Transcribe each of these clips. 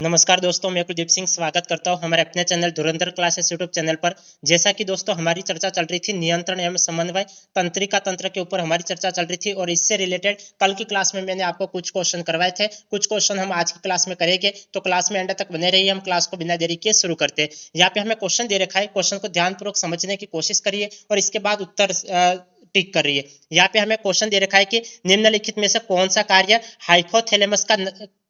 नमस्कार दोस्तों, मैं कुलदीप सिंह स्वागत करता हूं हमारे अपने चैनल धुरंधर क्लासेस यूट्यूब चैनल पर। जैसा कि दोस्तों हमारी चर्चा चल रही थी नियंत्रण एवं समन्वय तंत्रिका तंत्र के ऊपर हमारी चर्चा चल रही थी और इससे रिलेटेड कल की क्लास में मैंने आपको कुछ क्वेश्चन करवाए थे। कुछ क्वेश्चन हम आज की क्लास में करेंगे, तो क्लास में एंड तक बने रहिए। हम क्लास को बिना देरी किए शुरू करते हैं। यहाँ पे हमें क्वेश्चन दे रखा है, क्वेश्चन को ध्यानपूर्वक समझने की कोशिश करिए और इसके बाद उत्तर टिक कर रही है। यहाँ पे हमें क्वेश्चन दे रखा है कि निम्नलिखित में से कौन सा कार्य हाइपोथैलेमस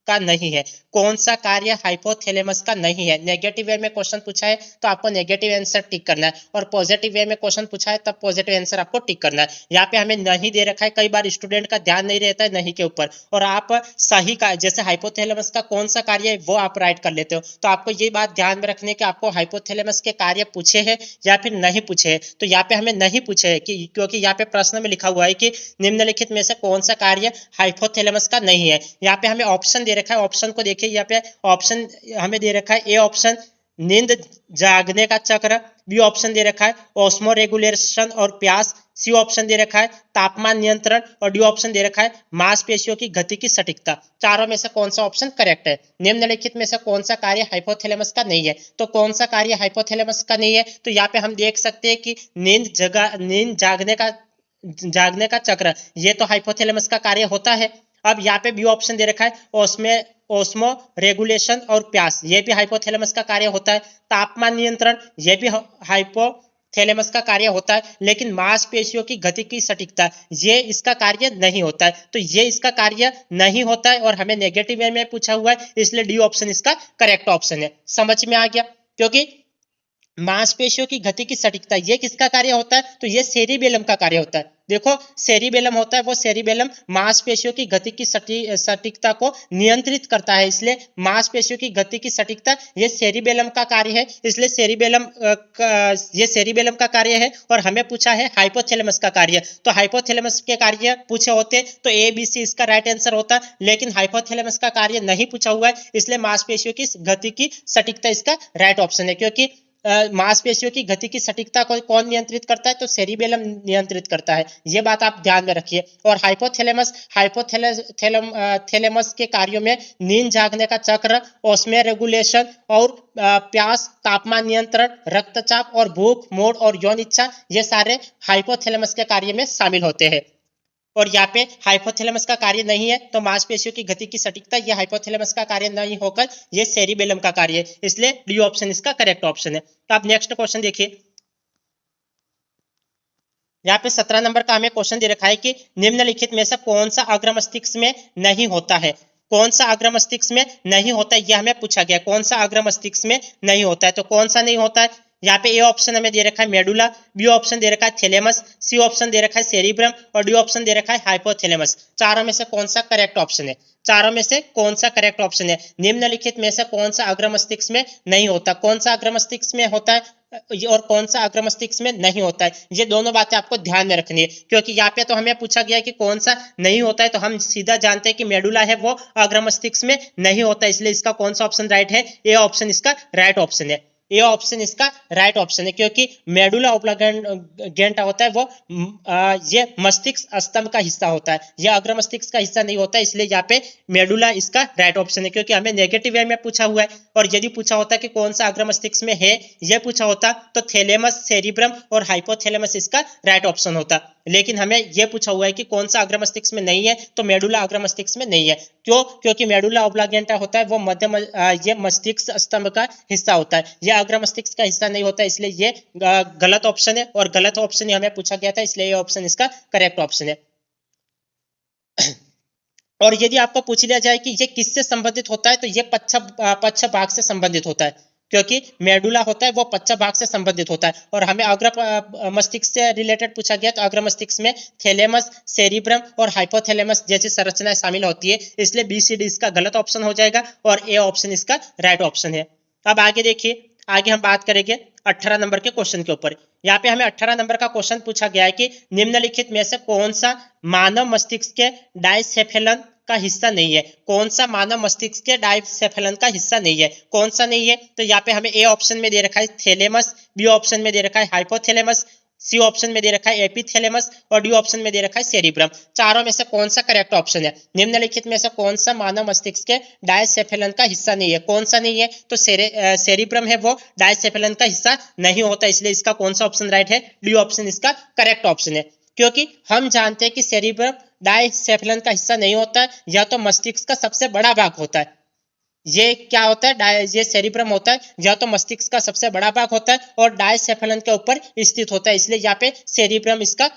का नहीं है। कौन सा कार्य हाइपोथैलेमस का नहीं है। नेगेटिव वे में क्वेश्चन पूछा है तो आपको नेगेटिव आंसर टिक करना है और पॉजिटिव वे में क्वेश्चन पूछा है तब पॉजिटिव आंसर आपको टिक करना है। यहाँ पे हमें नहीं दे रखा है। कई बार स्टूडेंट का ध्यान नहीं रहता है नहीं के ऊपर और आप सही का जैसे हाइपोथैलेमस का कौन सा कार्य है वो आप राइट कर लेते हो। तो आपको ये बात ध्यान में रखने की आपको हाइपोथैलेमस के कार्य पूछे हैं या फिर नहीं पूछे हैं। तो यहाँ पे हमें नहीं पूछे है कि क्योंकि यहाँ पे प्रश्न में लिखा हुआ है कि निम्नलिखित में से कौन सा कार्य हाइपोथैलेमस का नहीं है। यहाँ पे हमें ऑप्शन दे रखा है। ऑप्शन को देखिए, यहाँ पे ऑप्शन हमें दे रखा है। ए ऑप्शन नींद जागने का चक्र, बी ऑप्शन दे रखा है ऑस्मो रेगुलेशन और प्यास, सी ऑप्शन दे रखा है तापमान नियंत्रण और डी ऑप्शन दे रखा है मांसपेशियों की गति की सटीकता। चारों में से कौन सा ऑप्शन करेक्ट है। निम्नलिखित में से कौन सा कार्य हाइपोथैलेमस का नहीं है। तो कौन सा कार्य हाइपोथैलेमस का नहीं है, तो यहाँ पे हम देख सकते हैं कि नींद जागने का चक्र, ये तो हाइपोथैलेमस का कार्य होता है। अब यहाँ पे बी ऑप्शन दे रखा है ओस्मो रेगुलेशन और प्यास, ये भी हाइपोथैलेमस का कार्य होता है। तापमान नियंत्रण, ये भी हाइपोथैलेमस का कार्य होता है। लेकिन मांसपेशियों की गति की सटीकता, ये इसका कार्य नहीं होता है। तो ये इसका कार्य नहीं होता है और हमें नेगेटिव वे में पूछा हुआ है, इसलिए डी ऑप्शन इसका करेक्ट ऑप्शन है। समझ में आ गया। क्योंकि मांसपेशियों की गति की सटीकता ये किसका कार्य होता है, तो ये सेरिबेलम का कार्य होता है। देखो सेरिबेलम होता है, वो सेरिबेलम मांसपेशियों की गति की सटीकता को नियंत्रित करता है। इसलिए मांसपेशियों की गति की सटीकता ये सेरिबेलम का कार्य है। इसलिए ये सेरिबेलम का कार्य है और हमें पूछा है हाइपोथैलेमस का कार्य। तो हाइपोथैलेमस के कार्य पूछे होते तो ए बी सी इसका राइट आंसर होता, लेकिन हाइपोथैलेमस का कार्य नहीं पूछा हुआ है, इसलिए मांसपेशियों की गति की सटीकता इसका राइट ऑप्शन है। क्योंकि मांसपेशियों की गति की सटीकता को कौन नियंत्रित करता है, तो सेरिबेलम नियंत्रित करता है। ये बात आप ध्यान में रखिए। और हाइपोथैलेमस के कार्यों में नींद जागने का चक्र, ऑस्मो रेगुलेशन और प्यास, तापमान नियंत्रण, रक्तचाप और भूख, मूड और यौन इच्छा, ये सारे हाइपोथैलेमस के कार्य में शामिल होते हैं। और यहाँ पे हाइपोथैलेमस का कार्य नहीं है, तो मांसपेशियों की गति की सटीकता ये हाइपोथैलेमस का कार्य नहीं होकर ये सेरिबेलम का कार्य है, इसलिए डी ऑप्शन इसका करेक्ट ऑप्शन है। तो आप नेक्स्ट क्वेश्चन देखिए। यहाँ पे 17 नंबर का हमें क्वेश्चन दे रखा है कि निम्नलिखित में से कौन सा अग्र मस्तिष्क में नहीं होता है। कौन सा अग्र मस्तिष्क में नहीं होता है, यह हमें पूछा गया। कौन सा अग्र मस्तिष्क में नहीं होता है, तो कौन सा नहीं होता है। यहाँ पे ए ऑप्शन हमें दे रखा है मेडुला, बी ऑप्शन दे रखा है थैलेमस, सी ऑप्शन दे रखा है सेरिब्रम और डी ऑप्शन दे रखा है हाइपोथैलेमस। चारों में से कौन सा करेक्ट ऑप्शन है। चारों में से कौन सा करेक्ट ऑप्शन है। निम्नलिखित में से कौन सा अग्र मस्तिष्क में नहीं होता। कौन सा अग्र मस्तिष्क में होता है और कौन सा अग्र मस्तिष्क में नहीं होता है, ये दोनों बातें आपको ध्यान में रखनी है। क्योंकि यहाँ पे तो हमें पूछा गया कि कौन सा नहीं होता है, तो हम सीधा जानते हैं कि मेडुला है वो अग्र मस्तिष्क में नहीं होता है, इसलिए इसका कौन सा ऑप्शन राइट है, ए ऑप्शन इसका राइट ऑप्शन है। ए ऑप्शन इसका राइट ऑप्शन है। क्योंकि मेडुला ओब्लांगेटा होता है वो ये मस्तिष्क स्तंभ का हिस्सा होता है, यह अग्र मस्तिष्क का हिस्सा नहीं होता है, इसलिए यहाँ पे मेडुला इसका राइट ऑप्शन है। क्योंकि हमें नेगेटिव वे में पूछा हुआ है और यदि पूछा होता कि कौन सा अग्र मस्तिष्क में है, यह पूछा होता तो थैलेमस, सेरिब्रम और हाइपोथैलेमस इसका राइट ऑप्शन होता। लेकिन हमें यह पूछा हुआ है कि कौन सा अग्र मस्तिष्क में नहीं है, तो मेडुला अग्र मस्तिष्क में नहीं है। क्यों, क्योंकि मेडुला ओब्लांगेटा होता है वो ये मस्तिष्क स्तंभ का हिस्सा होता है, यह अग्र मस्तिष्क का हिस्सा नहीं होता, इसलिए ये गलत ऑप्शन है और गलत ऑप्शन ही हमें पूछा गया था, इसलिए ये ऑप्शन इसका करेक्ट ऑप्शन है। और यदि आपको पूछ लिया जाए कि ये किससे संबंधित होता है, तो ये पश्च भाग से संबंधित होता है। क्योंकि मेडुला होता है वो पश्च भाग से संबंधित होता है। और हमें अग्र मस्तिष्क से रिलेटेड पूछा गया, तो अग्र मस्तिष्क में थैलेमस, सेरिब्रम और हाइपोथैलेमस जैसी संरचनाएं शामिल होती है, इसलिए बी सी डी इसका गलत ऑप्शन हो जाएगा और ए ऑप्शन इसका राइट ऑप्शन है। अब आगे देखिए, आगे हम बात करेंगे 18 नंबर के क्वेश्चन के ऊपर। यहाँ पे हमें 18 नंबर का क्वेश्चन पूछा गया है कि निम्नलिखित में से कौन सा मानव मस्तिष्क के डायसेफेलन का हिस्सा नहीं है। कौन सा मानव मस्तिष्क के डायसेफेलन का हिस्सा नहीं है, कौन सा नहीं है, तो यहाँ पे हमें ए ऑप्शन में दे रखा है थैलेमस, बी ऑप्शन में दे रखा है हाइपोथैलेमस, सी ऑप्शन में दे रखा है एपिथैलेमस और डी ऑप्शन में दे रखा है सेरिब्रम। चारों में से कौन सा करेक्ट ऑप्शन है? निम्नलिखित में से कौन सा मानव मस्तिष्क के डायसेफेलन का हिस्सा नहीं है? कौन सा नहीं है? तो सेरिब्रम है वो डायसेफेलन का हिस्सा नहीं होता, इसलिए इसका कौन सा ऑप्शन राइट है? डी ऑप्शन इसका करेक्ट ऑप्शन है। क्योंकि हम जानते हैं कि सेरिब्रम डायसेफेलन का हिस्सा नहीं होता है, या तो मस्तिष्क का सबसे बड़ा भाग होता है। ये क्या होता है? ये सेरिब्रम होता है, या तो मस्तिष्क का सबसे बड़ा भाग होता है और डायसेफेलन के ऊपर स्थित होता है, इसलिए यहाँ पे सेरिब्रम इसका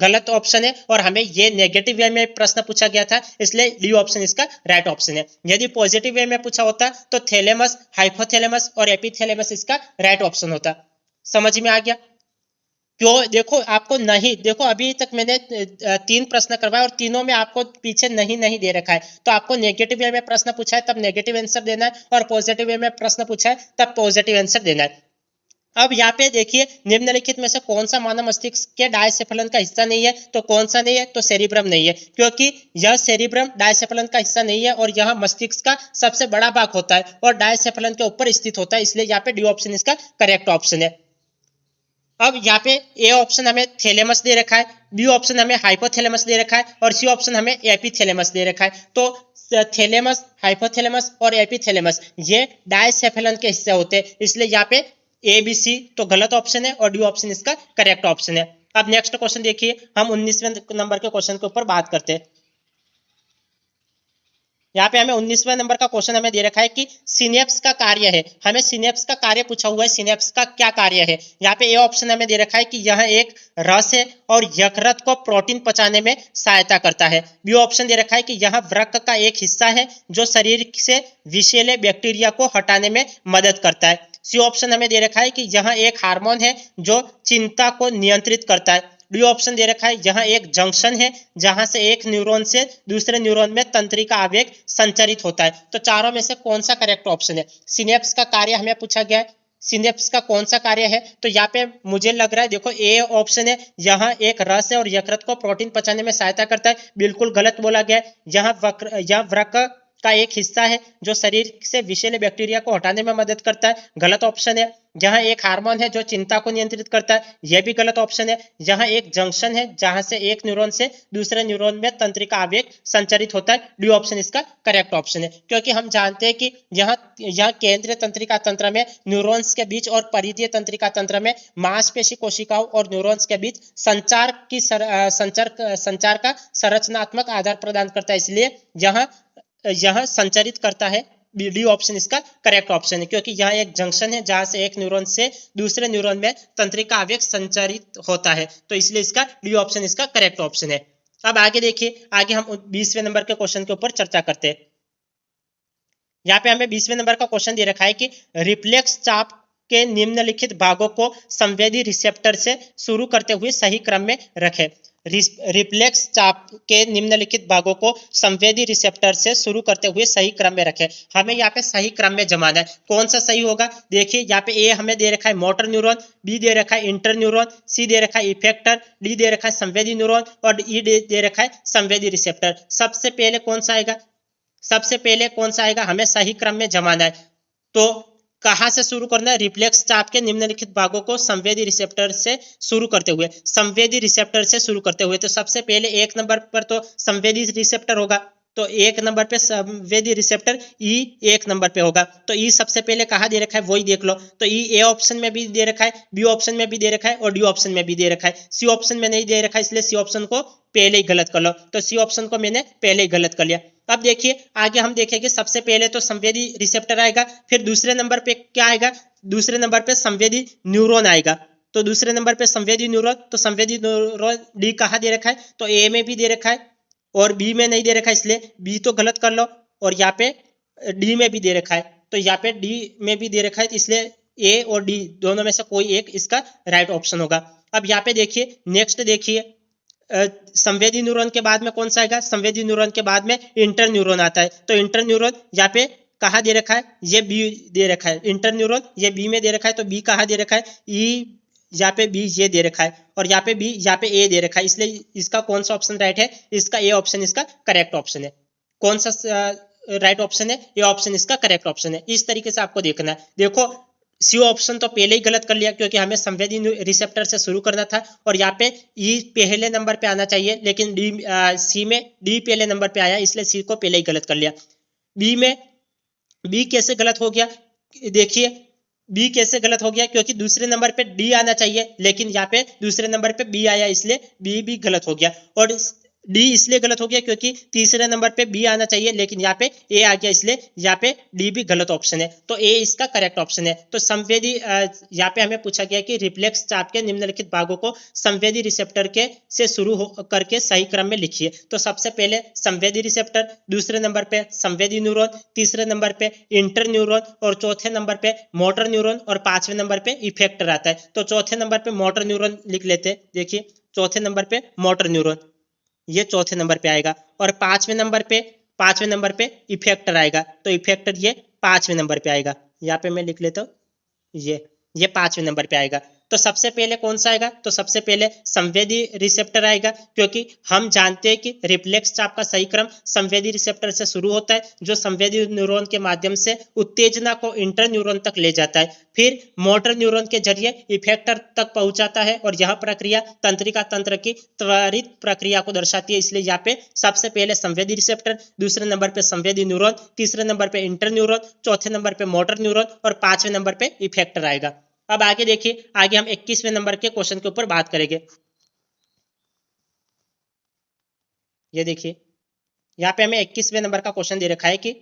गलत ऑप्शन है। और हमें ये नेगेटिव वे में प्रश्न पूछा गया था, इसलिए डी ऑप्शन इसका राइट ऑप्शन है। यदि पॉजिटिव वे में पूछा होता तो थैलेमस, हाइपोथैलेमस और एपिथैलेमस इसका राइट ऑप्शन होता। समझ में आ गया? क्यों? देखो आपको नहीं, देखो अभी तक मैंने 3 प्रश्न करवाए और तीनों में आपको पीछे नहीं नहीं दे रखा है, तो आपको नेगेटिव वे में प्रश्न पूछा है तब नेगेटिव आंसर देना है, और पॉजिटिव वे में प्रश्न पूछा है तब पॉजिटिव आंसर देना है। अब यहाँ पे देखिए, निम्नलिखित में से कौन सा मानव मस्तिष्क के डायसेफेलन का हिस्सा नहीं है? तो कौन सा नहीं है? तो सेरिब्रम नहीं है, क्योंकि यह सेरिब्रम डायसेफेलन का हिस्सा नहीं है और यह मस्तिष्क का सबसे बड़ा भाग होता है और डायसेफेलन के ऊपर स्थित होता है, इसलिए यहाँ पे डी ऑप्शन इसका करेक्ट ऑप्शन है। अब यहाँ पे ए ऑप्शन हमें थैलेमस दे रखा है, बी ऑप्शन हमें हाइपोथैलेमस दे रखा है और सी ऑप्शन हमें एपिथैलेमस दे रखा है। तो थैलेमस, हाइपोथैलेमस और एपिथैलेमस ये डायसेफेलन के हिस्से होते हैं, इसलिए यहाँ पे ए बी सी तो गलत ऑप्शन है और डी ऑप्शन इसका करेक्ट ऑप्शन है। अब नेक्स्ट क्वेश्चन देखिए, हम 19वें नंबर के क्वेश्चन के ऊपर बात करते हैं। यहाँ पे हमें 19वें नंबर का क्वेश्चन हमें दे रखा है कि सिनेप्स का कार्य है। हमें सिनेप्स का कार्य पूछा हुआ है, सिनेप्स का क्या कार्य है? यहाँ पे ए ऑप्शन हमें दे रखा है कि यह एक रस है और यकृत को प्रोटीन पचाने में सहायता करता है। बी ऑप्शन दे रखा है कि यह वृक्क का एक हिस्सा है जो शरीर से विषैले बैक्टीरिया को हटाने में मदद करता है। सी ऑप्शन हमें दे रखा है कि यह एक हार्मोन है जो चिंता को नियंत्रित करता है। डी ऑप्शन दे रखा है यह एक जंक्शन है जहां से एक न्यूरॉन से दूसरे न्यूरॉन में तंत्रिका आवेग संचरित होता है। तो चारों में से कौन सा करेक्ट ऑप्शन है? सिनेप्स का कार्य हमें पूछा गया है, सिनेप्स का कौन सा कार्य है? तो यहाँ पे मुझे लग रहा है, देखो ए ऑप्शन है, यहाँ एक रस है और यकृत को प्रोटीन पचाने में सहायता करता है, बिल्कुल गलत बोला गया है। यहाँ वृक्क का एक हिस्सा है जो शरीर से विषैले बैक्टीरिया को हटाने में मदद करता है, गलत ऑप्शन है। जहां एक हार्मोन है जो चिंता को नियंत्रित करता है, यह भी गलत ऑप्शन है। जहां एक जंक्शन है जहां से एक न्यूरॉन से दूसरे न्यूरॉन में तंत्रिका आवेग संचरित होता है, डी ऑप्शन इसका करेक्ट ऑप्शन है। क्योंकि हम जानते हैं कि यहाँ केंद्रीय तंत्रिका तंत्र में न्यूरॉन्स के बीच और परिधीय तंत्रिका तंत्र में मांसपेशी कोशिकाओं और न्यूरॉन्स के बीच संचार का संरचनात्मक आधार प्रदान करता है, इसलिए यह संचरित करता है। डी ऑप्शन इसका करेक्ट ऑप्शन है, क्योंकि यहाँ एक जंक्शन है जहां से एक न्यूरॉन से दूसरे न्यूरॉन में तंत्रिका आवेग संचरित होता है, तो इसलिए इसका डी ऑप्शन इसका करेक्ट ऑप्शन है। अब आगे देखिए, आगे हम 20वें नंबर के क्वेश्चन के ऊपर चर्चा करते हैं। यहाँ पे हमें 20वें नंबर का क्वेश्चन दे रखा है कि रिफ्लेक्स चाप के निम्नलिखित भागों को संवेदी रिसेप्टर से शुरू करते हुए सही क्रम में रखें। रिफ्लेक्स चाप के निम्नलिखित भागों को संवेदी रिसेप्टर से शुरू करते हुए सही क्रम में रखें। हमें यहाँ पे सही क्रम में जमाना है, कौन सा सही होगा? देखिए यहाँ पे ए हमें दे रखा है मोटर न्यूरॉन, बी दे रखा है इंटर न्यूरॉन, सी दे रखा है इफेक्टर, डी दे रखा है संवेदी न्यूरॉन और ई दे रखा है संवेदी रिसेप्टर। सबसे पहले कौन सा आएगा? सबसे पहले कौन सा आएगा? हमें सही क्रम में जमाना है। तो कहां से शुरू करना है? रिफ्लेक्स चाप के निम्नलिखित भागों को संवेदी रिसेप्टर से शुरू करते हुए, संवेदी रिसेप्टर से शुरू करते हुए। तो सबसे पहले 1 नंबर पर तो संवेदी रिसेप्टर होगा, तो 1 नंबर पे संवेदी रिसेप्टर ई 1 नंबर पे होगा। तो ई सबसे पहले कहाँ दे रखा है वही देख लो। तो ई ए ऑप्शन में भी दे रखा है, बी ऑप्शन में भी दे रखा है और डी ऑप्शन में भी दे रखा है। सी ऑप्शन में नहीं दे रखा है, इसलिए सी ऑप्शन को पहले ही गलत कर लो। तो सी ऑप्शन को मैंने पहले ही गलत कर लिया। अब देखिए आगे हम देखेंगे, सबसे पहले तो संवेदी रिसेप्टर आएगा, फिर दूसरे नंबर पे क्या आएगा? दूसरे नंबर पे संवेदी न्यूरॉन आएगा। तो दूसरे नंबर पे संवेदी न्यूरॉन, तो संवेदी न्यूरॉन डी कहाँ दे रखा है? तो ए में भी दे रखा है और बी में नहीं दे रखा है, इसलिए बी तो गलत कर लो। और यहाँ पे डी में भी दे रखा है, तो यहाँ पे डी में भी दे रखा है, इसलिए ए और डी दोनों में से कोई एक इसका राइट ऑप्शन होगा। अब यहाँ पे देखिए, नेक्स्ट देखिए, संवेदी न्यूरॉन के बाद में कौन सा आएगा? संवेदी न्यूरॉन के बाद में इंटर न्यूरॉन आता है। तो इंटर न्यूरॉन यहाँ पे कहाँ दे रखा है? ये बी दे रखा है। इंटर न्यूरॉन ये बी में दे रखा है, तो बी कहाँ दे रखा है? ई, यहाँ पे बी ये दे रखा है और यहाँ पे बी, यहाँ पे ए दे रखा है, इसलिए इसका कौन सा ऑप्शन राइट है? इसका ए ऑप्शन इसका करेक्ट ऑप्शन है। कौन सा राइट ऑप्शन है? ए ऑप्शन इसका करेक्ट ऑप्शन है। इस तरीके से आपको देखना है। देखो सी ऑप्शन तो पहले ही गलत कर लिया क्योंकि हमें संवेदी रिसेप्टर से शुरू करना था और यहाँ पे ई पहले नंबर पे आना चाहिए, लेकिन डी सी में डी पहले नंबर पे आया, इसलिए सी को पहले ही गलत कर लिया। बी में बी कैसे गलत हो गया, देखिए बी कैसे गलत हो गया, क्योंकि दूसरे नंबर पे डी आना चाहिए लेकिन यहाँ पे दूसरे नंबर पे बी आया, इसलिए बी भी गलत हो गया। और डी इसलिए गलत हो गया क्योंकि तीसरे नंबर पे बी आना चाहिए लेकिन यहाँ पे ए आ गया, इसलिए यहाँ पे डी भी गलत ऑप्शन है, तो ए इसका करेक्ट ऑप्शन है। तो संवेदी यहाँ पे हमें पूछा गया कि रिफ्लेक्स चाप के निम्नलिखित भागों को संवेदी रिसेप्टर के से शुरू करके सही क्रम में लिखिए। तो सबसे पहले संवेदी रिसेप्टर, दूसरे नंबर पे संवेदी न्यूरॉन, तीसरे नंबर पे इंटर न्यूरॉन और चौथे नंबर पे मोटर न्यूरॉन और पांचवें नंबर पे इफेक्टर आता है। तो चौथे नंबर पे मोटर न्यूरॉन लिख लेते हैं, देखिए चौथे नंबर पे मोटर न्यूरॉन, ये चौथे नंबर पे आएगा। और पांचवें नंबर पे इफेक्टर आएगा, तो इफेक्टर ये पांचवें नंबर पे आएगा। यहाँ पे मैं लिख लेता हूँ, ये पांचवें नंबर पे आएगा। तो सबसे पहले कौन सा आएगा, तो सबसे पहले संवेदी रिसेप्टर आएगा, क्योंकि हम जानते हैं कि रिफ्लेक्स चाप का सही क्रम संवेदी रिसेप्टर से शुरू होता है, जो संवेदी न्यूरॉन के माध्यम से उत्तेजना को इंटर न्यूरॉन तक ले जाता है, फिर मोटर न्यूरॉन के जरिए इफेक्टर तक पहुंचाता है और यह प्रक्रिया तंत्रिका तंत्र की त्वरित प्रक्रिया को दर्शाती है। इसलिए यहाँ पे सबसे पहले संवेदी रिसेप्टर, दूसरे नंबर पे संवेदी न्यूरॉन, तीसरे नंबर पे इंटर न्यूरॉन, चौथे नंबर पे मोटर न्यूरॉन और पांचवें नंबर पे इफेक्टर आएगा। अब आगे देखिए, आगे हम 21वें नंबर के क्वेश्चन के ऊपर बात करेंगे। ये देखिए यहाँ पे हमें 21वें नंबर का क्वेश्चन दे रखा है कि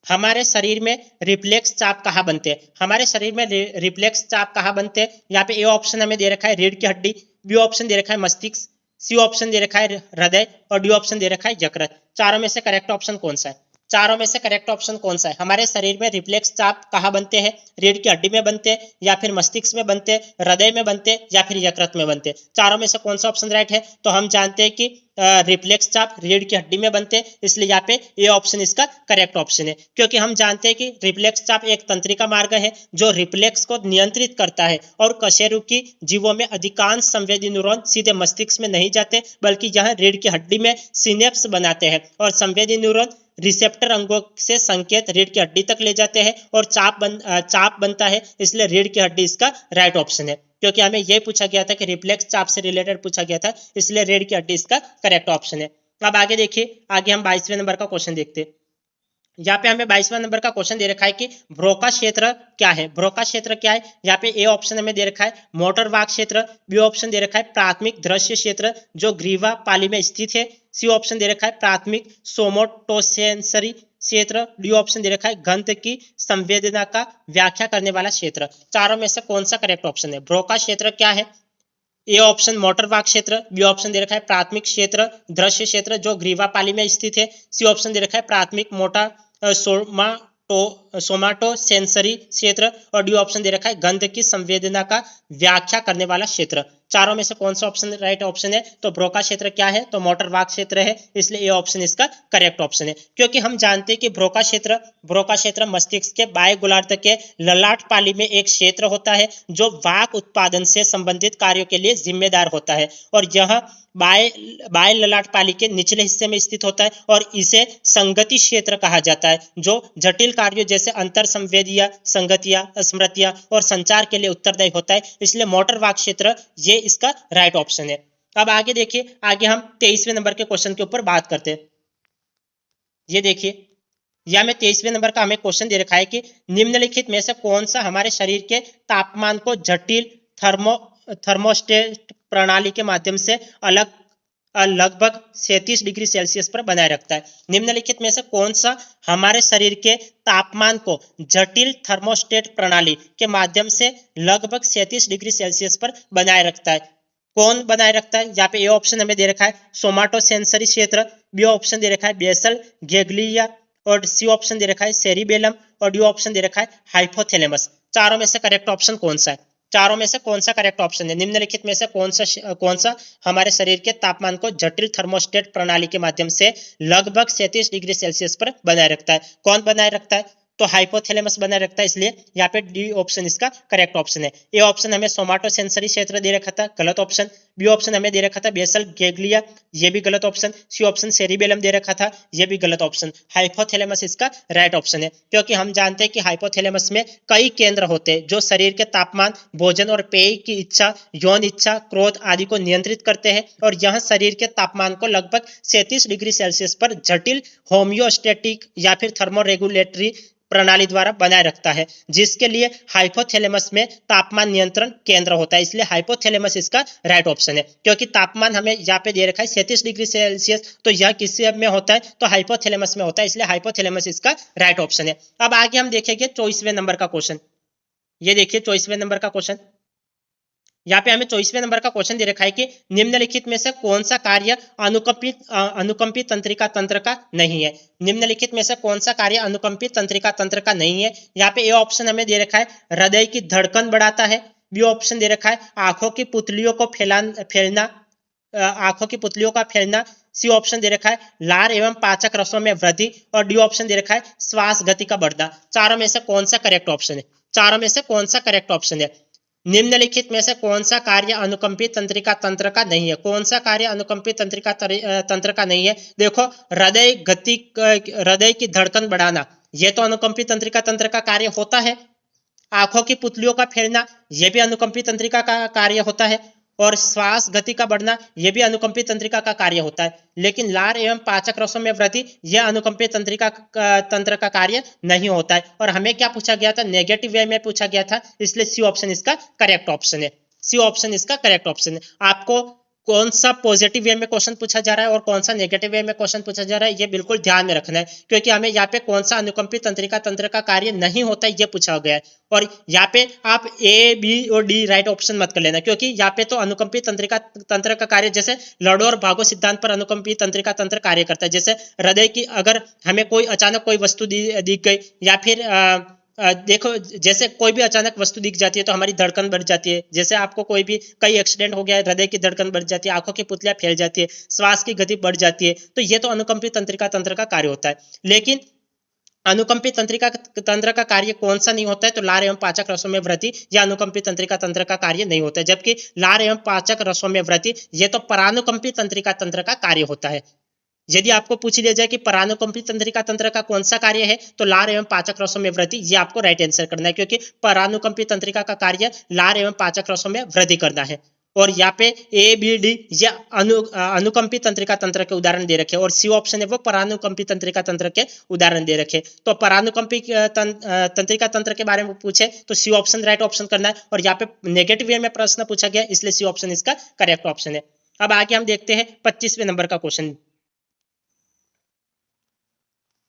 हमारे शरीर में रिफ्लेक्स चाप कहाँ बनते हैं। हमारे शरीर में रिफ्लेक्स चाप कहाँ बनते हैं, यहाँ पे ए ऑप्शन हमें दे रखा है रीढ़ की हड्डी, बी ऑप्शन दे रखा है मस्तिष्क, सी ऑप्शन दे रखा है हृदय और डी ऑप्शन दे रखा है यकृत। चारों में से करेक्ट ऑप्शन कौन सा है, चारों में से करेक्ट ऑप्शन कौन सा है। हमारे शरीर में रिफ्लेक्स चाप कहाँ बनते हैं, रीढ़ की हड्डी में बनते हैं या फिर मस्तिष्क में बनते हैं, हृदय में बनते हैं या फिर यकृत में बनते हैं। चारों में से कौन सा ऑप्शन राइट है, तो हम जानते हैं कि रिफ्लेक्स चाप रीढ़ की हड्डी में बनते हैं, इसलिए यहाँ पे ये ऑप्शन इसका करेक्ट ऑप्शन है। क्योंकि हम जानते हैं कि रिफ्लेक्स चाप एक तंत्रिका मार्ग है जो रिफ्लेक्स को नियंत्रित करता है और कशेरुकी जीवों में अधिकांश संवेदी न्यूरॉन सीधे मस्तिष्क में नहीं जाते, बल्कि यह रीढ़ की हड्डी में सिनेप्स बनाते हैं और संवेदी न्यूरॉन रिसेप्टर अंगों से संकेत रीढ़ की हड्डी तक ले जाते हैं और चाप बनता है, इसलिए रीढ़ की हड्डी इसका राइट ऑप्शन है। क्योंकि हमें यह पूछा गया था कि रिफ्लेक्स चाप से रिलेटेड पूछा गया था, इसलिए रीढ़ की हड्डी इसका करेक्ट ऑप्शन है। अब आगे देखिए, आगे हम 22वें नंबर का क्वेश्चन देखते हैं। यहाँ पे हमें 22वां नंबर का क्वेश्चन दे रखा है कि ब्रोका क्षेत्र क्या है। ब्रोका क्षेत्र क्या है, यहाँ पे ए ऑप्शन हमें दे रखा है मोटर वाग क्षेत्र, बी ऑप्शन दे रखा है प्राथमिक दृश्य क्षेत्र जो ग्रीवा पाली में स्थित है, सी ऑप्शन दे रखा है प्राथमिक सोमोटोसेंसरी क्षेत्र, डी ऑप्शन दे रखा है गंध की संवेदना का व्याख्या करने वाला क्षेत्र। चारों में से कौन सा करेक्ट ऑप्शन है। ब्रोका क्षेत्र क्या है, ए ऑप्शन मोटर वाग क्षेत्र, बी ऑप्शन दे रखा है प्राथमिक क्षेत्र दृश्य क्षेत्र जो ग्रीवा पाली में स्थित है, सी ऑप्शन दे रखा है प्राथमिक मोटा सोमाटो सेंसरी क्षेत्र और डी ऑप्शन दे रखा है गंध की संवेदना का व्याख्या करने वाला क्षेत्र। चारों में से कौन सा ऑप्शन राइट ऑप्शन है, तो ब्रोका क्षेत्र क्या है, तो मोटर वाग क्षेत्र है, इसलिए ये ऑप्शन इसका करेक्ट ऑप्शन है। क्योंकि हम जानते हैं कि ब्रोका क्षेत्र मस्तिष्क के बाएं गोलार्ध के ललाट पाली में एक क्षेत्र होता है जो वाक उत्पादन से संबंधित कार्यों के लिए जिम्मेदार होता है और यह बाएं ललाट पाली के निचले हिस्से में स्थित होता है और इसे संगति क्षेत्र कहा जाता है, जो जटिल कार्यों जैसे अंतर संवेदिया, संगतिया, स्मृतिया और संचार के लिए उत्तरदायी होता है, इसलिए मोटर वाग क्षेत्र ये इसका राइट ऑप्शन है। अब आगे देखिए, आगे हम 23वें नंबर के क्वेश्चन के ऊपर बात करते हैं। ये देखिए, यह में 23वें नंबर का हमें क्वेश्चन दे रखा है कि निम्नलिखित में से कौन सा हमारे शरीर के तापमान को जटिल थर्मोस्टेट प्रणाली के माध्यम से लगभग 37 डिग्री सेल्सियस पर बनाए रखता है। निम्नलिखित में से कौन सा हमारे शरीर के तापमान को जटिल थर्मोस्टेट प्रणाली के माध्यम से लगभग 37 डिग्री सेल्सियस पर बनाए रखता है। कौन बनाए रखता है, यहाँ पे ए ऑप्शन हमें दे रखा है सोमाटो सेंसरी क्षेत्र, बी ऑप्शन दे रखा है बेसल गैंग्लिया और सी ऑप्शन दे रखा है सेरिबेलम और डी ऑप्शन दे रखा है हाइपोथैलेमस। चारों में से करेक्ट ऑप्शन कौन सा है, चारों में से कौन सा करेक्ट ऑप्शन है। निम्नलिखित में से कौन सा हमारे शरीर के तापमान को जटिल थर्मोस्टेट प्रणाली के माध्यम से लगभग 37 डिग्री सेल्सियस पर बनाए रखता है। कौन बनाए रखता है, तो हाइपोथैलेमस बनाए रखता है, इसलिए यहाँ पे डी ऑप्शन इसका करेक्ट ऑप्शन है। ए ऑप्शन हमें सोमाटो सेंसरी क्षेत्र दे रखा था, गलत ऑप्शन। बी ऑप्शन हमें दे रखा था बेसल गैंग्लिया, ये भी गलत ऑप्शन। सी ऑप्शन सेरिबेलम दे रखा था, ये भी गलत ऑप्शन। हाइपोथैलेमस इसका राइट ऑप्शन है, क्योंकि हम जानते हैं कि हाइपोथैलेमस में कई केंद्र होते हैं जो शरीर के तापमान, भोजन और पेय की इच्छा, यौन इच्छा, क्रोध आदि को नियंत्रित करते हैं, और यह शरीर के तापमान को लगभग 37 डिग्री सेल्सियस पर जटिल होम्योस्टेटिक या फिर थर्मोरेगुलेटरी प्रणाली द्वारा बनाए रखता है, जिसके लिए हाइपोथैलेमस में तापमान नियंत्रण केंद्र होता है। इसलिए हाइपोथैलेमस इसका राइट ऑप्शन है, क्योंकि तापमान हमें यहाँ पे दे रखा है 37 डिग्री सेल्सियस, तो यह किस में होता है, तो हाइपोथैलेमस में होता है, इसलिए हाइपोथैलेमस इसका राइट ऑप्शन है। अब आगे हम देखेंगे 24वें नंबर का क्वेश्चन। ये देखिए 24वें नंबर का क्वेश्चन। यहाँ पे हमें 24वें नंबर का क्वेश्चन दे रखा है कि निम्नलिखित में से कौन सा कार्य अनुकंपित तंत्रिका तंत्र का नहीं है। निम्नलिखित में से कौन सा कार्य अनुकंपित तंत्रिका तंत्र का नहीं है। यहाँ पे ए ऑप्शन हमें दे रखा है हृदय की धड़कन बढ़ाता है। बी ऑप्शन दे रखा है आंखों की पुतलियों को फैलना, आंखों की पुतलियों का फैलना। सी ऑप्शन दे रखा है लार एवं पाचक रसों में वृद्धि, और डी ऑप्शन दे रखा है श्वास गति का बढ़ना। चारों में से कौन सा करेक्ट ऑप्शन है, चारों में से कौन सा करेक्ट ऑप्शन है। निम्नलिखित में से कौन सा कार्य अनुकंपित तंत्रिका तंत्र का नहीं है। कौन सा कार्य अनुकंपित तंत्रिका तंत्र का नहीं है। देखो हृदय की धड़कन बढ़ाना, यह तो अनुकंपित तंत्रिका तंत्र का कार्य होता है। आंखों की पुतलियों का फैलना, यह भी अनुकंपित तंत्रिका का कार्य होता है। और श्वास गति का बढ़ना, यह भी अनुकंपित तंत्रिका का कार्य होता है। लेकिन लार एवं पाचक रसों में वृद्धि, यह अनुकंपित तंत्र का कार्य नहीं होता है। और हमें क्या पूछा गया था, नेगेटिव वे में पूछा गया था, इसलिए सी ऑप्शन इसका करेक्ट ऑप्शन है। सी ऑप्शन इसका करेक्ट ऑप्शन है। आपको कौन सा पॉजिटिव वे में क्वेश्चन पूछा जा रहा है और कौन सा नेगेटिव वे में क्वेश्चन पूछा जा रहा है, ये बिल्कुल ध्यान में रखना है, क्योंकि हमें यहाँ पे कौन सा अनुकंपित तंत्रिका तंत्र का कार्य नहीं होता है ये पूछा गया है। और यहाँ पे आप ए, बी और डी राइट ऑप्शन मत कर लेना, क्योंकि यहाँ पे तो अनुकंपित तंत्रिका तंत्र का कार्य, जैसे लड़ो और भागो सिद्धांत पर अनुकंपित तंत्रिका तंत्र कार्य करता है। जैसे हृदय की अगर हमें कोई अचानक कोई वस्तु दिख गई, या फिर देखो जैसे कोई भी अचानक वस्तु दिख जाती है तो हमारी धड़कन बढ़ जाती है। जैसे आपको कोई भी कई एक्सीडेंट हो गया है, हृदय की धड़कन बढ़ जाती है, आंखों की पुतलियां फैल जाती है, श्वास की गति बढ़ जाती है, तो ये तो अनुकंपित तंत्रिका तंत्र का कार्य होता है। लेकिन अनुकंपित तंत्रिका तंत्र का कार्य कौन सा नहीं होता है, तो लार एवं पाचक रसों में वृद्धि या अनुकंपित तंत्रिका तंत्र का कार्य नहीं होता है। जबकि लार एवं पाचक रसों में वृद्धि ये तो परानुकंपित तंत्रिका तंत्र का कार्य होता है। यदि आपको पूछ लिया जाए कि परानुकंपित तंत्रिका तंत्र का कौन सा कार्य है, तो लार एवं पाचक रसों में वृद्धि, ये आपको राइट आंसर करना है, क्योंकि परानुकंपित तंत्रिका का कार्य लार एवं पाचक रसों में वृद्धि करना है। और यहाँ पे ए, बी, डी ये अनुकंपित तंत्रिका तंत्र के उदाहरण दे रखे, और सी ऑप्शन है वो परानुकंपित तंत्रिका तंत्र के उदाहरण दे रखे। तो परानुकंपित तंत्रिका तंत्र के बारे में पूछे तो सी ऑप्शन राइट ऑप्शन करना है, और यहाँ पे नेगेटिव वे में प्रश्न पूछा गया, इसलिए सी ऑप्शन इसका करेक्ट ऑप्शन है। अब आगे हम देखते हैं 25वें नंबर का क्वेश्चन।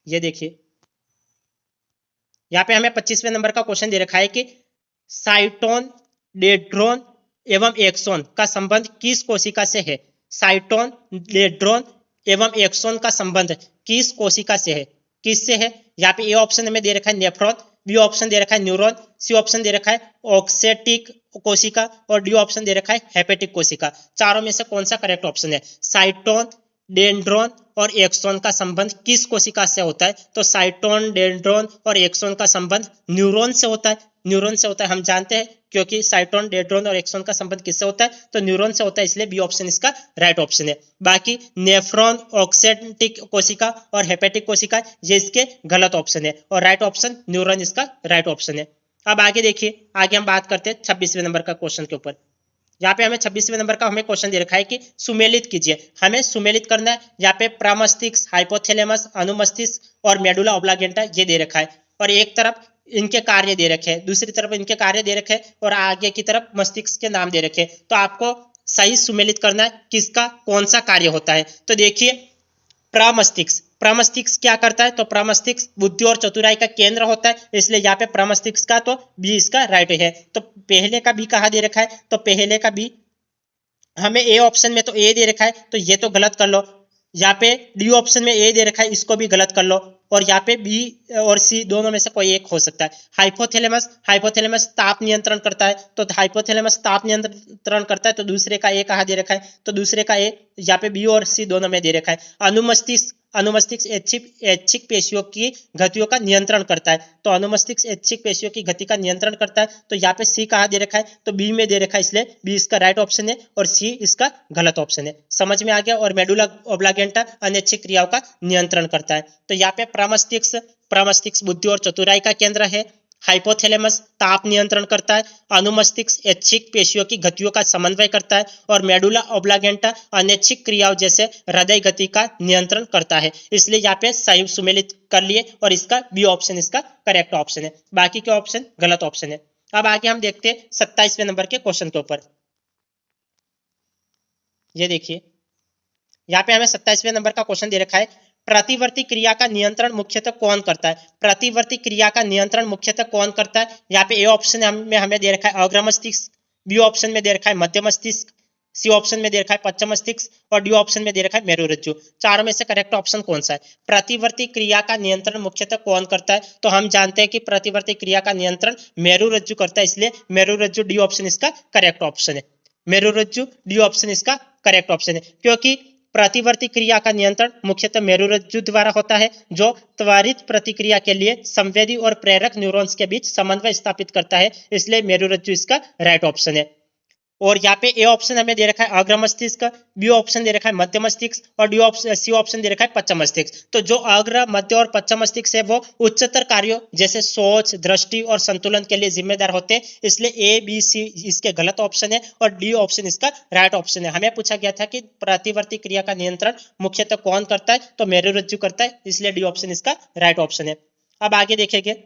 ये देखिए यहाँ पे हमें 25वें नंबर का क्वेश्चन दे रखा है कि साइटोन, डेड्रोन एवं एक्सोन का संबंध किस कोशिका से है। साइटोन, डेड्रोन एवं एक्सोन का संबंध किस कोशिका से है, किससे है। यहाँ पे ए ऑप्शन हमें दे रखा है नेफ्रॉन, बी ऑप्शन दे रखा है न्यूरॉन, सी ऑप्शन दे रखा है ऑक्सेटिक कोशिका, और डी ऑप्शन दे रखा है हेपेटिक कोशिका। चारों में से कौन सा करेक्ट ऑप्शन है। साइटोन, डेंड्रोन और एक्सोन का संबंध किस कोशिका से होता है, तो साइटोन, डेंड्रोन और एक्सोन का संबंध न्यूरॉन से होता है। न्यूरॉन से होता है, हम जानते हैं, क्योंकि साइटोन, डेंड्रोन और एक्सोन का संबंध किससे होता है, तो न्यूरॉन से होता है, इसलिए बी ऑप्शन इसका राइट ऑप्शन है। बाकी नेफ्रॉन, ऑक्सेटिक कोशिका और हेपेटिक कोशिका ये इसके गलत ऑप्शन है, और राइट ऑप्शन न्यूरॉन इसका राइट ऑप्शन है। अब आगे देखिए, आगे हम बात करते हैं 26वें नंबर का क्वेश्चन के ऊपर। यहाँ पे हमें 26वें नंबर का हमें क्वेश्चन दे रखा है कि सुमेलित कीजिए। हमें सुमेलित करना है। यहाँ पे प्रमस्तिष्क, हाइपोथैलेमस, अनुमस्तिष्क और मेडुला ऑब्लांगेटा ये दे रखा है, और एक तरफ इनके कार्य दे रखे हैं, दूसरी तरफ इनके कार्य दे रखे हैं, और आगे की तरफ मस्तिष्क के नाम दे रखे हैं। तो आपको सही सुमेलित करना है किसका कौन सा कार्य होता है। तो देखिए प्रमस्तिष्क, प्रमस्तिष्क क्या करता है, तो प्रमस्तिष्क बुद्धि और चतुराई का केंद्र होता है, इसलिए यहाँ पे प्रमस्तिष्क का तो बी इसका राइट है। तो पहले का बी कहा दे रखा है, तो पहले का बी हमें ए ऑप्शन में तो ए दे रखा है, तो ये तो गलत कर लो। यहाँ पे डी ऑप्शन में ए दे रखा है, इसको भी गलत कर लो, और यहाँ पे बी और सी दोनों में से कोई एक हो सकता है। हाइपोथैलेमस, हाइपोथैलेमस ताप नियंत्रण करता है, तो हाइपोथैलेमस ताप नियंत्रण करता है, तो दूसरे का ए कहा दे रखा है, तो दूसरे का ए यहाँ पे बी और सी दोनों में दे रखा है। अनुमस्तिष्क, अनुमस्तिष्क ऐच्छिक पेशियों की गतियों का नियंत्रण करता है। तो अनुमस्तिष्क ऐच्छिक पेशियों की गति का नियंत्रण करता है। तो यहाँ पे सी कहाँ दे रखा है, तो बी में दे रखा है, इसलिए बी इसका राइट ऑप्शन है और सी इसका गलत ऑप्शन है। समझ में आ गया। और मेडुला ऑब्लागेंटा अनैच्छिक क्रियाओं का नियंत्रण करता है। तो यहाँ पे प्रमस्तिष्क बुद्धि और चतुराई का केंद्र है। हाइपोथैलेमस ताप नियंत्रण करता है। अनुमस्तिष्क ऐच्छिक पेशियों की गतियों का समन्वय करता है। और मेडुला ऑब्लागेंटा अनैच्छिक क्रियाओं जैसे हृदय गति का नियंत्रण करता है। इसलिए यहाँ पे सही सुमेलित कर लिए और इसका बी ऑप्शन इसका करेक्ट ऑप्शन है, बाकी के ऑप्शन गलत ऑप्शन है। अब आगे हम देखते हैं 27वें नंबर के क्वेश्चन के ऊपर। ये देखिए, यहाँ पे हमें 27वें नंबर का क्वेश्चन दे रखा है, प्रतिवर्ती क्रिया का नियंत्रण मुख्यतः कौन करता है। प्रतिवर्ती क्रिया का नियंत्रण मुख्यतः कौन करता है। यहाँ पे ए ऑप्शन में हमें दे रखा है अग्र मस्तिष्क, बी ऑप्शन में दे रखा है मध्य मस्तिष्क, सी ऑप्शन में दे रखा है पश्चिम मस्तिष्क और डी ऑप्शन में दे रखा है मेरुरज्जु। चारों में से करेक्ट ऑप्शन कौन सा है। प्रतिवर्ती क्रिया का नियंत्रण मुख्यतः कौन करता है, तो हम जानते हैं कि प्रतिवर्ती क्रिया का नियंत्रण मेरुरज्जु करता है, इसलिए मेरुरज्जु डी ऑप्शन इसका करेक्ट ऑप्शन है। मेरुरज्जु डी ऑप्शन इसका करेक्ट ऑप्शन है, क्योंकि प्रतिवर्ती क्रिया का नियंत्रण मुख्यतः मेरुरज्जु द्वारा होता है, जो त्वरित प्रतिक्रिया के लिए संवेदी और प्रेरक न्यूरॉन्स के बीच समन्वय स्थापित करता है, इसलिए मेरुरज्जु इसका राइट ऑप्शन है। और यहाँ पे ए ऑप्शन हमें दे रखा है अग्र मस्तिष्क, बी ऑप्शन दे रखा है मध्य मस्तिष्क और डी ऑप्शन सी ऑप्शन दे रखा है पश्चिम मस्तिष्क। तो जो अग्र मध्य और पश्चिम मस्तिष्क है वो उच्चतर कार्यों जैसे सोच, दृष्टि और संतुलन के लिए जिम्मेदार होते हैं, इसलिए ए बी सी इसके गलत ऑप्शन है और डी ऑप्शन इसका राइट ऑप्शन है। हमें पूछा गया था कि प्रतिवर्ती क्रिया का नियंत्रण मुख्यतः कौन करता है, तो मेरुरज्जु करता है, इसलिए डी ऑप्शन इसका राइट ऑप्शन है। अब आगे देखेंगे,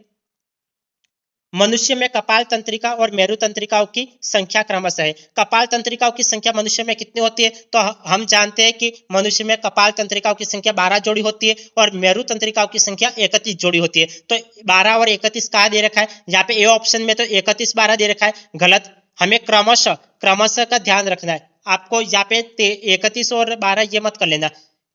मनुष्य में कपाल तंत्रिका और मेरु तंत्रिकाओं की संख्या क्रमशः है। कपाल तंत्रिकाओं की संख्या मनुष्य में कितनी होती है, तो हम जानते हैं कि मनुष्य में कपाल तंत्रिकाओं की संख्या 12 जोड़ी होती है और मेरु तंत्रिकाओं की संख्या 31 जोड़ी होती है। तो 12 और 31 कहाँ दे रखा है, यहाँ पे ए ऑप्शन में तो 31 12 दे रखा है, गलत। हमें क्रमशः का ध्यान रखना है। आपको यहाँ पे 31 और 12 ये मत कर लेना,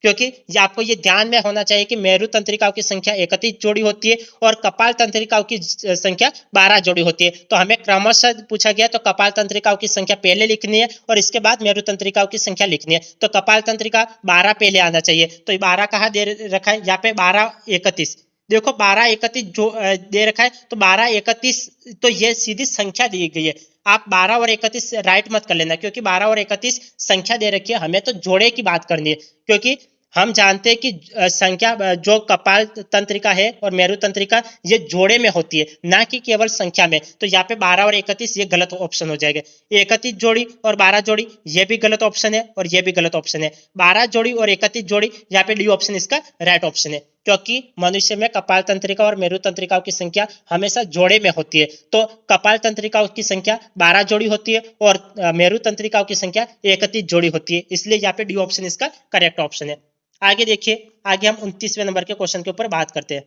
क्योंकि आपको ये ध्यान में होना चाहिए कि मेरु तंत्रिकाओं की संख्या 31 जोड़ी होती है और कपाल तंत्रिकाओं की संख्या 12 जोड़ी होती है। तो हमें क्रमशः पूछा गया, तो कपाल तंत्रिकाओं की संख्या पहले लिखनी है और इसके बाद मेरु तंत्रिकाओं की संख्या लिखनी है। तो कपाल तंत्रिका 12 पहले आना चाहिए, तो 12 कहाँ दे रखा है, यहाँ पे 12 31, देखो 12 31 जो दे रखा है, तो 12 31 तो ये सीधी संख्या दी गई है। आप 12 और 31 राइट मत कर लेना, क्योंकि 12 और 31 संख्या दे रखी है, हमें तो जोड़े की बात करनी है, क्योंकि हम जानते हैं कि संख्या जो कपाल तंत्रिका है और मेरु तंत्रिका ये जोड़े में होती है, ना कि केवल संख्या में। तो यहाँ पे 12 और 31 ये गलत ऑप्शन हो जाएगा। 31 जोड़ी और 12 जोड़ी ये भी गलत ऑप्शन है और ये भी गलत ऑप्शन है। 12 जोड़ी और 31 जोड़ी, यहाँ पे डी ऑप्शन इसका राइट ऑप्शन है, क्योंकि मनुष्य में कपाल तंत्रिका और मेरु तंत्रिकाओं की संख्या हमेशा जोड़े में होती है। तो कपाल तंत्रिकाओं की संख्या 12 जोड़ी होती है और मेरु तंत्रिकाओं की संख्या 31 जोड़ी होती है, इसलिए यहाँ पे डी ऑप्शन इसका करेक्ट ऑप्शन है। आगे देखिए, आगे हम 29वें नंबर के क्वेश्चन के ऊपर बात करते हैं।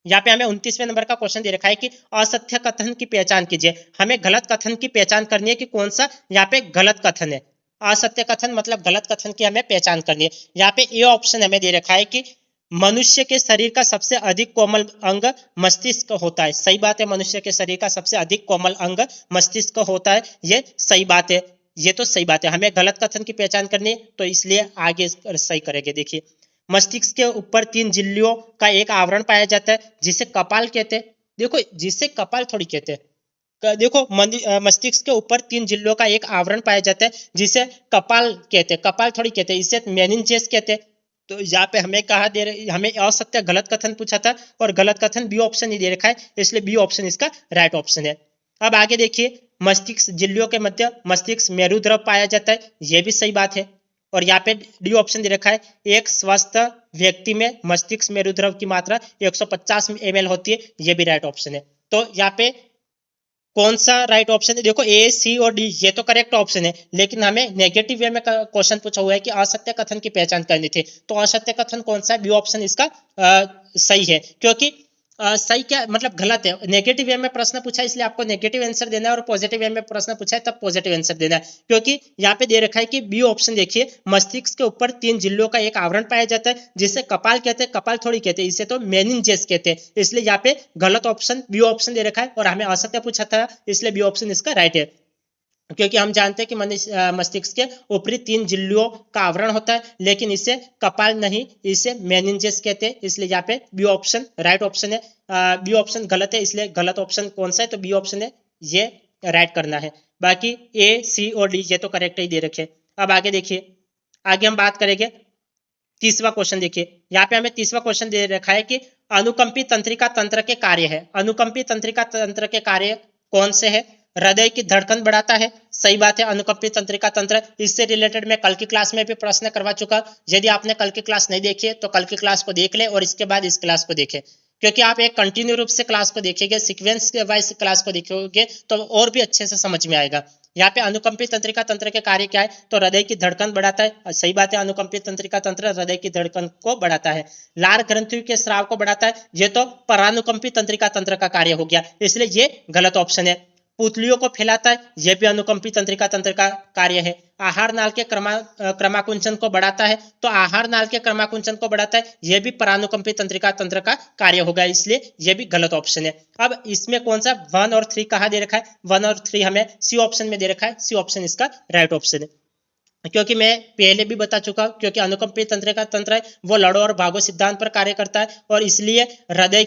यहाँ पे हमें 29वें नंबर का क्वेश्चन दे रखा है कि असत्य कथन की पहचान कीजिए। हमें गलत कथन की पहचान करनी है कि कौन सा यहाँ पे गलत कथन है। असत्य कथन मतलब गलत कथन की हमें पहचान करनी है। यहाँ पे ए ऑप्शन हमें दे रखा है कि मनुष्य के शरीर का सबसे अधिक कोमल अंग मस्तिष्क होता है। सही बात है, मनुष्य के शरीर का सबसे अधिक कोमल अंग मस्तिष्क होता है, ये सही बात है, ये तो सही बात है। हमें गलत कथन की पहचान करनी है, तो इसलिए आगे सही करेंगे। देखिए, मस्तिष्क के ऊपर 3 झिल्लियों का एक आवरण पाया जाता है, जिसे कपाल कहते हैं। देखो, जिसे कपाल थोड़ी कहते हैं, देखो मस्तिष्क के ऊपर 3 झिल्लियों का एक आवरण पाया जाता है, जिसे कपाल कहते हैं, कपाल थोड़ी कहते हैं, इसे मेनिनजेस कहते हैं। तो यहाँ पे हमें कहा दे रहे, हमें असत्य गलत कथन पूछा था और गलत कथन बी ऑप्शन ही दे रखा है, इसलिए बी ऑप्शन इसका राइट ऑप्शन है। अब आगे देखिए, मस्तिष्क झिल्लियों के मध्य मस्तिष्क मेरुद्रव पाया जाता है, यह भी सही बात है। और यहाँ पे डी ऑप्शन दे रखा है, एक स्वस्थ व्यक्ति में मस्तिष्क मेरुद्रव की मात्रा 150 ml होती है, यह भी राइट ऑप्शन है। तो यहाँ पे कौन सा राइट ऑप्शन है, देखो ए सी और डी ये तो करेक्ट ऑप्शन है, लेकिन हमें नेगेटिव वे में क्वेश्चन पूछा हुआ है कि असत्य कथन की पहचान करनी थी। तो असत्य कथन कौन सा है, बी ऑप्शन इसका सही है, क्योंकि सही क्या मतलब गलत है। नेगेटिव वे में प्रश्न पूछा है, इसलिए आपको नेगेटिव आंसर देना है, और पॉजिटिव वे में प्रश्न पूछा है तब पॉजिटिव आंसर देना है। क्योंकि यहाँ पे दे रखा है कि बी ऑप्शन देखिए, मस्तिष्क के ऊपर 3 झिल्लियों का एक आवरण पाया जाता है, जिसे कपाल कहते हैं, कपाल थोड़ी कहते हैं, इसे तो मेनिनजेस कहते हैं, इसलिए यहाँ पे गलत ऑप्शन बी ऑप्शन दे रखा है। और हमें असत्य पूछा था, इसलिए बी ऑप्शन इसका राइट है। क्योंकि हम जानते हैं कि मस्तिष्क के ऊपरी 3 झिल्लियों का आवरण होता है, लेकिन इसे कपाल नहीं, इसे मेनिंजेस कहते हैं। इसलिए यहाँ पे बी ऑप्शन राइट ऑप्शन है। बी ऑप्शन गलत है, इसलिए गलत ऑप्शन कौन सा है, तो बी ऑप्शन है, ये राइट करना है। बाकी ए, सी और डी ये तो करेक्ट ही दे रखे। अब आगे देखिए, आगे हम बात करेंगे तीसरा क्वेश्चन। देखिए यहाँ पे हमें तीसरा क्वेश्चन दे रखा है कि अनुकंपी तंत्रिका तंत्र के कार्य है। अनुकंपी तंत्रिका तंत्र के कार्य कौन से है? हृदय की धड़कन बढ़ाता है, सही बात है, अनुकंपी तंत्रिका तंत्र। इससे रिलेटेड मैं कल की क्लास में भी प्रश्न करवा चुका। यदि आपने कल की क्लास नहीं देखी है तो कल की क्लास को देख ले और इसके बाद इस क्लास को देखें, क्योंकि आप एक कंटिन्यू रूप से क्लास को देखेंगे, सीक्वेंस वाइज क्लास को देखोगे तो और भी अच्छे से समझ में आएगा। यहाँ पे अनुकंपी तंत्रिका तंत्र के कार्य क्या है, तो हृदय की धड़कन बढ़ाता है, सही बात है, अनुकंपी तंत्रिका तंत्र हृदय की धड़कन को बढ़ाता है। लार ग्रंथियों के स्राव को बढ़ाता है, ये तो परानुकंपी तंत्रिका तंत्र का कार्य हो गया, इसलिए ये गलत ऑप्शन है। पुतलियों को फैलाता है, यह भी अनुकंपी तंत्रिका तंत्र का कार्य है। आहार नाल के क्रमाकुंचन को बढ़ाता है, तो आहार नाल के क्रमाकुंचन को बढ़ाता है, यह भी परानुकंपी तंत्रिका तंत्र का कार्य होगा, इसलिए यह भी गलत ऑप्शन है। अब इसमें कौन सा 1 और 3 कहाँ दे रखा है? 1 और 3 हमें सी ऑप्शन में दे रखा है, सी ऑप्शन इसका राइट ऑप्शन है। क्योंकि मैं पहले भी बता चुका, क्योंकि अनुकंपी तंत्रिका तंत्र है वो लड़ो और भागो सिद्धांत पर कार्य करता है, और इसलिए हृदय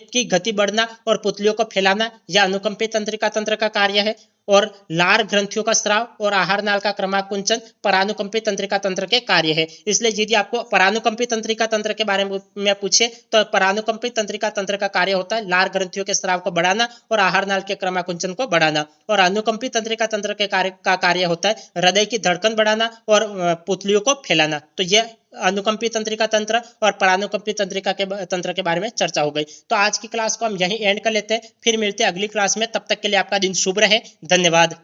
की गति बढ़ना और पुतलियों को फैलाना यह अनुकंपी तंत्रिका तंत्र का कार्य है। और लार ग्रंथियों का स्राव और आहार नाल का क्रमाकुंचन परानुकंपी तंत्रिका तंत्र के कार्य है। इसलिए यदि आपको परानुकंपी तंत्रिका तंत्र के बारे में पूछे तो परानुकंपी तंत्रिका तंत्र का कार्य होता है लार ग्रंथियों के स्राव को बढ़ाना और आहार नाल के क्रमाकुंचन को बढ़ाना, और अनुकंपी तंत्रिका तंत्र के कार्य होता है हृदय की धड़कन बढ़ाना और पुतलियों को फैलाना। तो यह अनुकंपी तंत्रिका तंत्र और परानुकंपी तंत्र के बारे में चर्चा हो गई। तो आज की क्लास को हम यहीं एंड कर लेते हैं, फिर मिलते हैं अगली क्लास में। तब तक के लिए आपका दिन शुभ रहे, धन्यवाद।